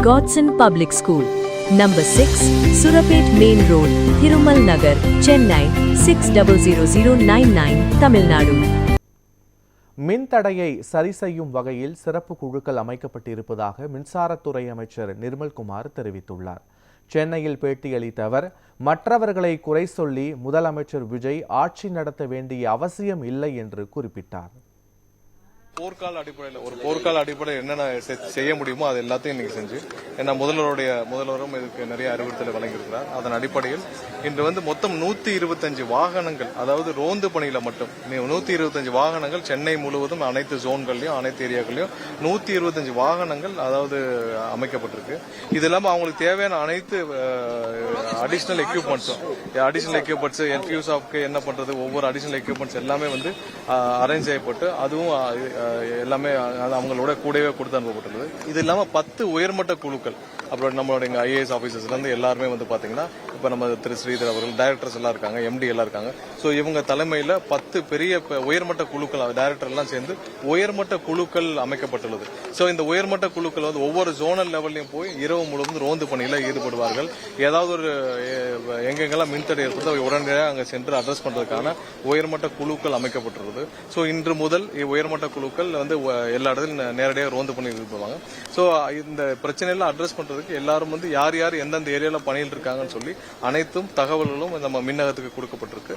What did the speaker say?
Godson Public School, Number 6, Surapet Main Road, Thirumal Nagar, Chennai 600099, Tamil Nadu. மின்தடையை சரி செய்யும் வகையில் சிறப்பு குழுக்கள் அமைக்கப்பட்டிருப்பதாக மின்சாரத்துறை அமைச்சர் நிர்மல்குமார் தெரிவித்துள்ளார். சென்னையில் பேட்டியளித்த அவர், மற்றவர்களை குறை சொல்லி முதலமைச்சர் விஜய் ஆட்சி நடத்த வேண்டிய அவசியம் இல்லை என்று குறிப்பிட்டார். போர்க்கால அடிப்படையில் என்னென்ன செய்ய முடியுமோ அது எல்லாத்தையும் இன்னைக்கு செஞ்சு, ஏன்னா முதல்வரும் இதுக்கு நிறைய அறிவுறுத்தலை வழங்கியிருக்கிறார். அதன் அடிப்படையில் இன்று மொத்தம் 125 வாகனங்கள், அதாவது ரோந்து பணியில மட்டும் 125 வாகனங்கள் சென்னை முழுவதும் அனைத்து ஜோன்கள்லயும் அனைத்து ஏரியாக்களையும் 125 வாகனங்கள் அதாவது அமைக்கப்பட்டிருக்கு. இது இல்லாம அவங்களுக்கு தேவையான அனைத்து அடிஷனல் எக்யூப்மெண்ட்ஸ் என்ஃபியூஸ் ஆஃப்க்கு என்ன பண்றது, ஒவ்வொரு அடிஷனல் எக்யூப்மெண்ட்ஸ் எல்லாமே அரேஞ்ச் செய்யப்பட்டு அதுவும் எல்லாமே அவங்களோட கூடவே கொடுத்து அனுப்பப்பட்டுள்ளது. இது இல்லாம 10 உயர்மட்ட குழுக்கள், அப்புறம் நம்மளோட ஐஏஎஸ் ஆபீசர்ஸ்ல இருந்து எல்லாருமே பாத்தீங்கன்னா இப்ப நம்ம திரு ஸ்ரீதர் அவர்கள் டைரக்டர்ஸ் எல்லாம் இருக்காங்க, எம்டி எல்லாம் இருக்காங்க. சோ இவங்க தலைமையில 10 பெரிய உயர்மட்ட குழுக்கள், டைரக்டர் எல்லாம் சேர்ந்து உயர்மட்ட குழுக்கள் அமைக்கப்பட்டுள்ளது. சோ இந்த உயர்மட்ட குழுக்கள் ஒவ்வொரு ஜோனல் லெவல்லையும் போய் இரவு முழுவதும் ரோந்து பணியில ஈடுபடுவார்கள். ஏதாவது ஒரு எங்கெங்கெல்லாம் மின்தடை ஏற்படுத்த உடனடியாக அங்க சென்று அட்ரஸ் பண்றதுக்கான உயர்மட்ட குழுக்கள் அமைக்கப்பட்டுள்ளது. சோ இன்று முதல் உயர்மட்ட குழுக்கள் எல்லா இடத்துலையும் நேரடியாக ரோந்து பண்ணி ஈடுபடுவாங்க. சோ இந்த பிரச்சனையெல்லாம் அட்ரஸ் பண்றதுக்கு எல்லாரும் யார் யார் எந்தெந்த ஏரியால பணியில் இருக்காங்கன்னு சொல்லி அனைத்தும் தகவல்களும் நம்ம மின்னகத்துக்கு கொடுக்கப்பட்டிருக்கு.